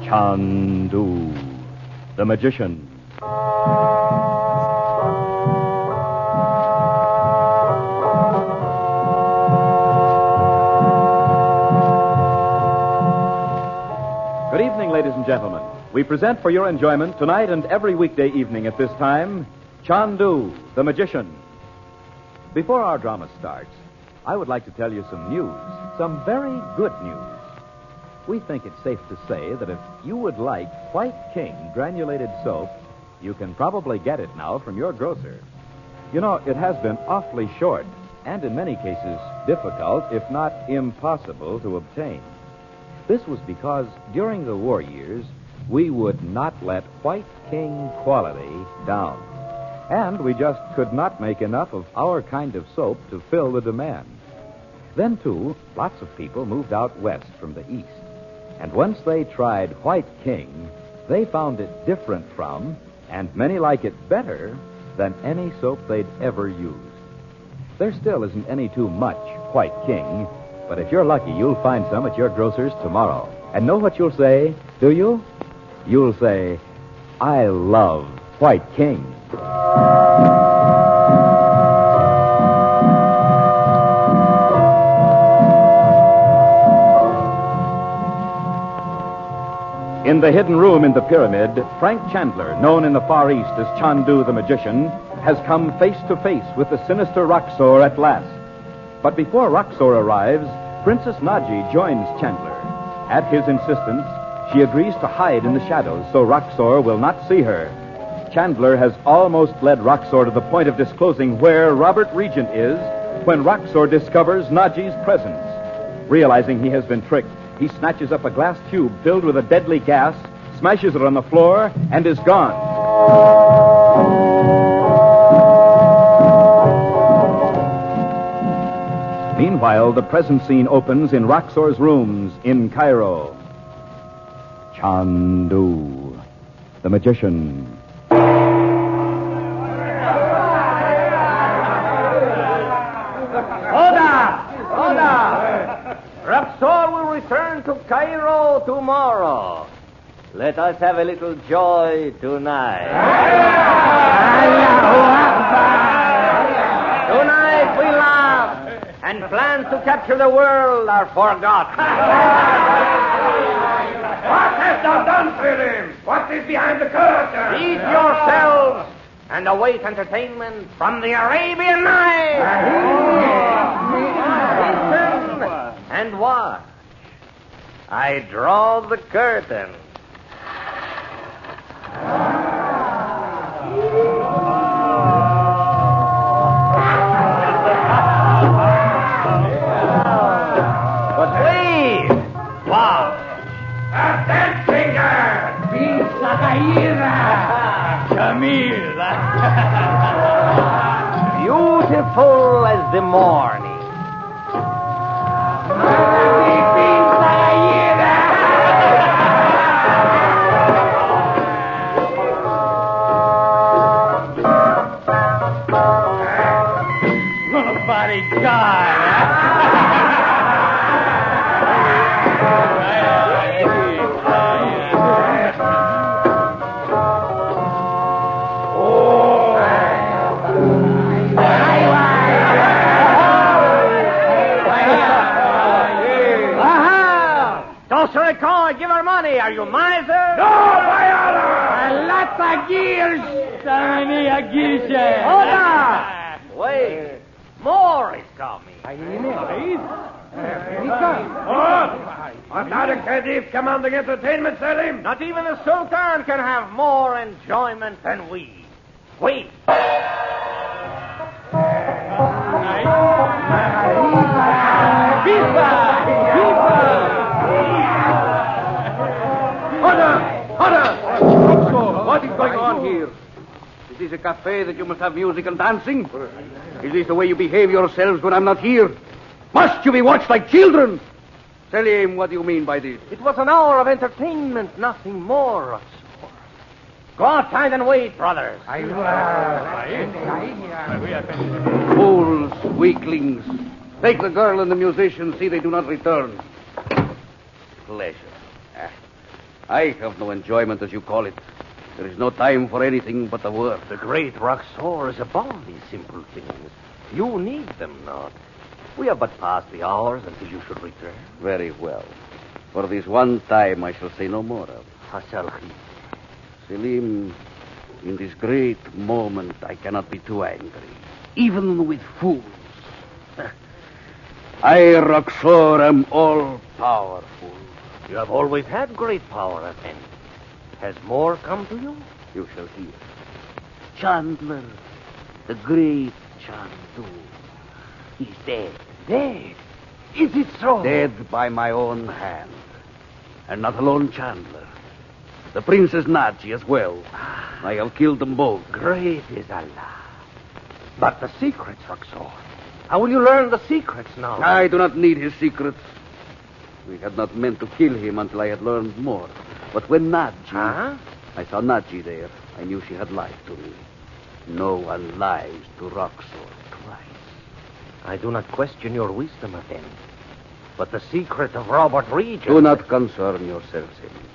Chandu, the magician. Good evening, ladies and gentlemen. We present for your enjoyment tonight and every weekday evening at this time, Chandu, the magician. Before our drama starts, I would like to tell you some news, some very good news. We think it's safe to say that if you would like White King granulated soap, you can probably get it now from your grocer. You know, it has been awfully short and in many cases difficult, if not impossible, to obtain. This was because during the war years, we would not let White King quality down. And we just could not make enough of our kind of soap to fill the demand. Then, too, lots of people moved out west from the east. And once they tried White King, they found it different from, and many like it better, than any soap they'd ever used. There still isn't any too much White King, but if you're lucky, you'll find some at your grocer's tomorrow. And know what you'll say, do you? You'll say, I love White King. In the hidden room in the pyramid, Frank Chandler, known in the Far East as Chandu the magician, has come face to face with the sinister Roxor at last. But before Roxor arrives, Princess Naji joins Chandler. At his insistence, she agrees to hide in the shadows so Roxor will not see her. Chandler has almost led Roxor to the point of disclosing where Robert Regent is when Roxor discovers Naji's presence. Realizing he has been tricked, he snatches up a glass tube filled with a deadly gas, smashes it on the floor, and is gone. Meanwhile, the present scene opens in Roxor's rooms in Cairo. Chandu, the magician. Order! Roxor will return to Cairo tomorrow. Let us have a little joy tonight. Tonight we laugh, and plans to capture the world are forgotten. What hast thou done to him? What is behind the curtain? Eat yourselves and await entertainment from the Arabian Nights. Listen and watch. I draw the curtain. But please, watch. A dead finger! Beautiful as the morning. Give her money. Are you miser? No, by Allah! Hold on. Wait. More is coming. Was not a Khadif commanding entertainment, Selim? Not even the Sultan can have more enjoyment than we. Wait. What is going on here? Is this a cafe that you must have music and dancing? Is this the way you behave yourselves when I'm not here? Must you be watched like children? Selim, what do you mean by this? It was an hour of entertainment, nothing more, Roxor. Go outside and wait, brothers. Fools, weaklings. Take the girl and the musician, see they do not return. Pleasure. I have no enjoyment, as you call it. There is no time for anything but the work. The great Roxor is above these simple things. You need them not. We have but passed the hours until you should return. Very well. For this one time, I shall say no more of. Hasalchi. Selim, in this great moment, I cannot be too angry, even with fools. I, Roxor, am all-powerful. You have always had great power, Effendi. Has more come to you? You shall hear. Chandler, the great Chandu, he's dead. Dead? Is it so? Dead by my own hand. And not alone Chandler. The Princess Naji as well. I have killed them both. Great is Allah. But the secrets, Roxor. How will you learn the secrets now? I do not need his secrets. We had not meant to kill him until I had learned more. But when Naji... Huh? I saw Naji there. I knew she had lied to me. No one lies to Roxor twice. I do not question your wisdom, Effendi. But the secret of Robert Regent... Do not concern yourself, Selim.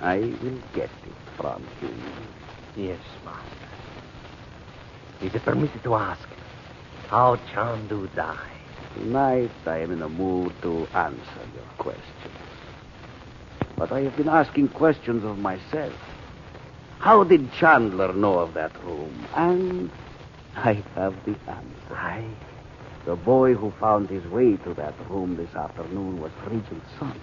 I will get it from him. Yes, master. Is it permitted to ask how Chandu died? Tonight I am in a mood to answer your questions. But I have been asking questions of myself. How did Chandler know of that room? And I have the answer. The boy who found his way to that room this afternoon was Regent's son.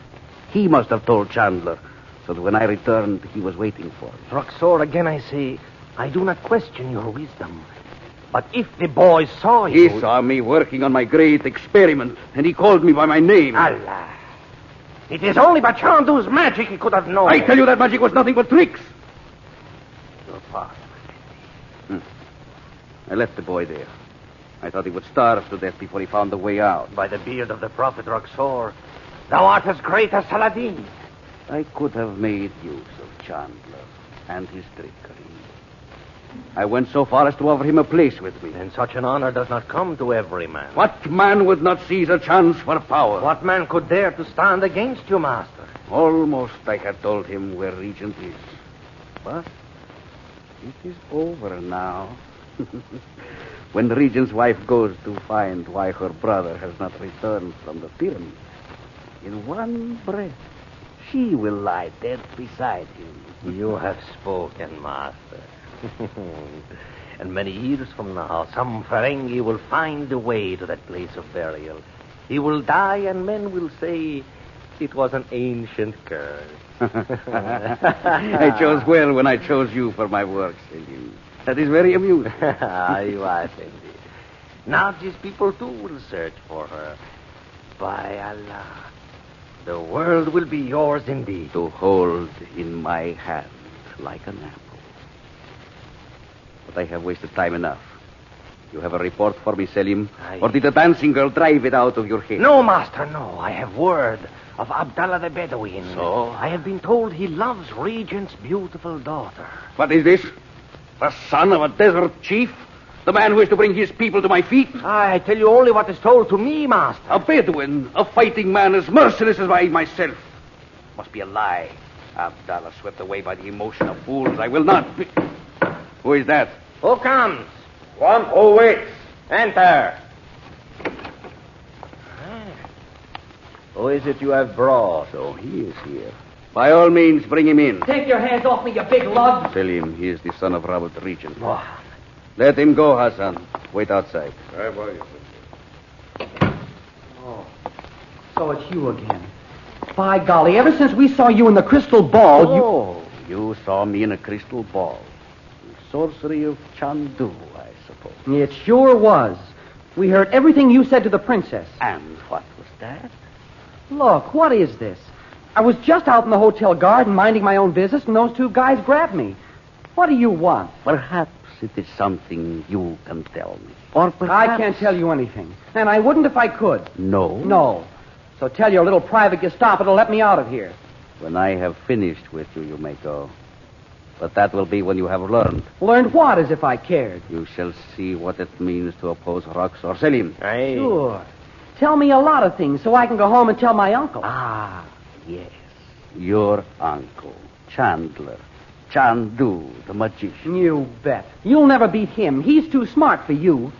He must have told Chandler, so that when I returned, he was waiting for me. Roxor, again I say, I do not question your wisdom. But if the boy saw you... He saw me working on my great experiment, and he called me by my name. Allah. It is only by Chandu's magic he could have known. I tell you that magic was nothing but tricks. Your father. I left the boy there. I thought he would starve to death before he found the way out. By the beard of the prophet Roxor, thou art as great as Saladin. I could have made use of Chandler and his trickery. I went so far as to offer him a place with me. And such an honor does not come to every man. What man would not seize a chance for power? What man could dare to stand against you, master? Almost I had told him where Regent is. But it is over now. When the Regent's wife goes to find why her brother has not returned from the pyramid, in one breath, she will lie dead beside him. You have spoken, master. And many years from now, some Ferengi will find the way to that place of burial. He will die, and men will say it was an ancient curse. I chose well when I chose you for my work, Selim. That is very amusing. You are, Fendi. Now these people, too, will search for her. By Allah, the world will be yours indeed. To hold in my hand like an apple. But I have wasted time enough. You have a report for me, Selim? Or did the dancing girl drive it out of your head? No, master, no. I have word of Abdallah the Bedouin. So? I have been told he loves Regent's beautiful daughter. What is this? The son of a desert chief? The man who is to bring his people to my feet? I tell you only what is told to me, master. A Bedouin, a fighting man as merciless as I myself. Must be a lie. Abdallah swept away by the emotion of fools. I will not be... Who is that? Who comes? One who waits. Enter. Who is it you have brought? So he is here. By all means, bring him in. Take your hands off me, you big lug. Selim, he is the son of Robert Regent. Oh. Let him go, Hassan. Wait outside. So it's you again. By golly, ever since we saw you in the crystal ball, you saw me in a crystal ball. The sorcery of Chandu, I suppose. It sure was. We heard everything you said to the princess. And what was that? Look, what is this? I was just out in the hotel garden minding my own business, and those two guys grabbed me. What do you want? Perhaps it is something you can tell me. Or perhaps... I can't tell you anything. And I wouldn't if I could. No? No. So tell your little private Gestapo to let me out of here. When I have finished with you, you may go. But that will be when you have learned. Learned what, as if I cared? You shall see what it means to oppose Roxor. Selim. Aye. Sure. Tell me a lot of things so I can go home and tell my uncle. Ah, yes. Your uncle, Chandler. Chandu, the magician. You bet. You'll never beat him. He's too smart for you.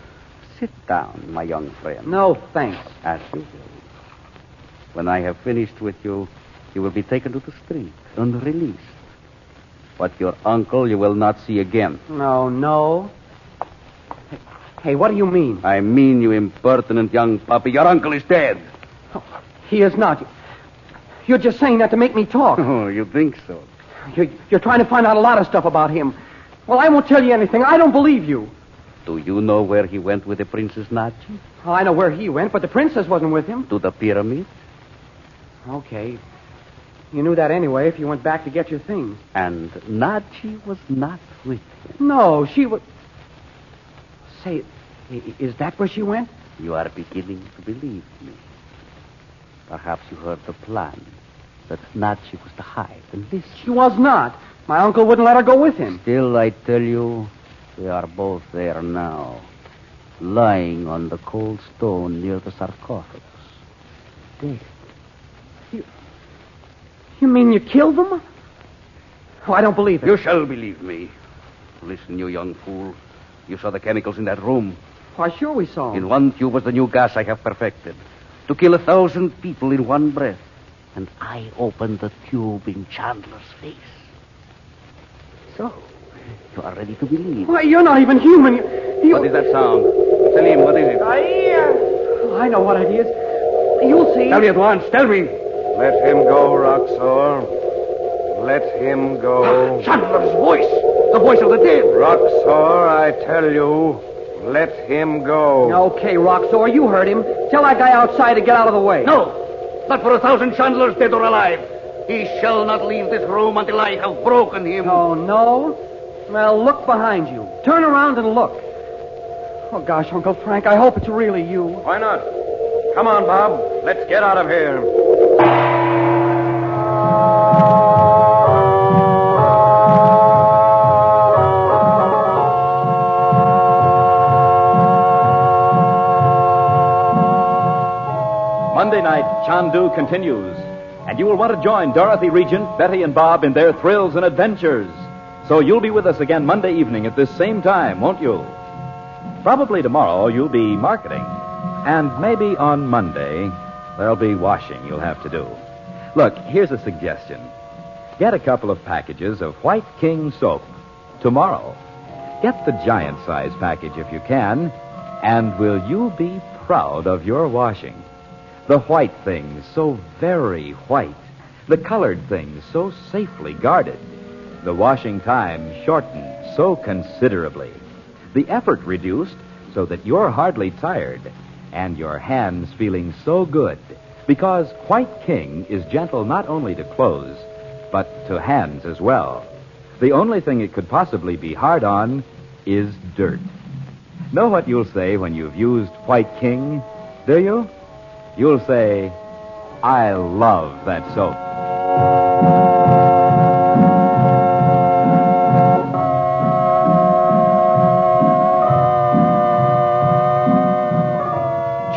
Sit down, my young friend. No, thanks. As you will. When I have finished with you, you will be taken to the street and released. But your uncle you will not see again. No. Hey, what do you mean? I mean, you impertinent young puppy, your uncle is dead. Oh, he is not. You're just saying that to make me talk. Oh, you think so? You're trying to find out a lot of stuff about him. Well, I won't tell you anything. I don't believe you. Do you know where he went with the Princess Nachi? Oh, I know where he went, but the princess wasn't with him. To the pyramid? Okay. You knew that anyway if you went back to get your things. And Nachi was not with him. No, she was... Say, is that where she went? You are beginning to believe me. Perhaps you heard the plan. That Nachi was to hide and listen. She was not. My uncle wouldn't let her go with him. Still, I tell you, they are both there now. Lying on the cold stone near the sarcophagus. Dead. You mean you killed them? Oh, I don't believe it. You shall believe me. Listen, you young fool. You saw the chemicals in that room. Why, sure we saw them. In one tube was the new gas I have perfected. To kill 1,000 people in one breath. And I opened the tube in Chandler's face. So, you are ready to believe. Why, you're not even human. What is that sound? Salim, what is it? I know what it is. You'll see. Tell me at once. Tell me. Let him go, Roxor. Let him go. Chandler's voice. The voice of the dead. Roxor, I tell you, let him go. Okay, Roxor, you heard him. Tell that guy outside to get out of the way. No. Not for 1,000 Chandlers, dead or alive. He shall not leave this room until I have broken him. Oh, no? Well, look behind you. Turn around and look. Oh, gosh, Uncle Frank, I hope it's really you. Why not? Come on, Bob. Let's get out of here. Monday night, Chandu continues, and you will want to join Dorothy Regent, Betty, and Bob in their thrills and adventures. So you'll be with us again Monday evening at this same time, won't you? Probably tomorrow you'll be marketing, and maybe on Monday there'll be washing you'll have to do. Look, here's a suggestion. Get a couple of packages of White King soap tomorrow. Get the giant size package if you can, and will you be proud of your washing? The white things so very white. The colored things so safely guarded. The washing time shortened so considerably. The effort reduced so that you're hardly tired. And your hands feeling so good. Because White King is gentle not only to clothes, but to hands as well. The only thing it could possibly be hard on is dirt. Know what you'll say when you've used White King, do you? You'll say, I love that soap.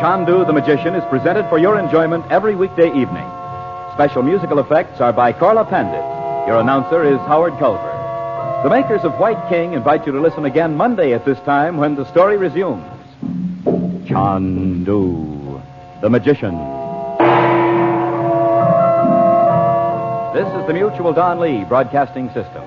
Chandu the Magician is presented for your enjoyment every weekday evening. Special musical effects are by Carla Pandit. Your announcer is Howard Culver. The makers of White King invite you to listen again Monday at this time when the story resumes. Chandu the Magician. This is the Mutual Don Lee Broadcasting System.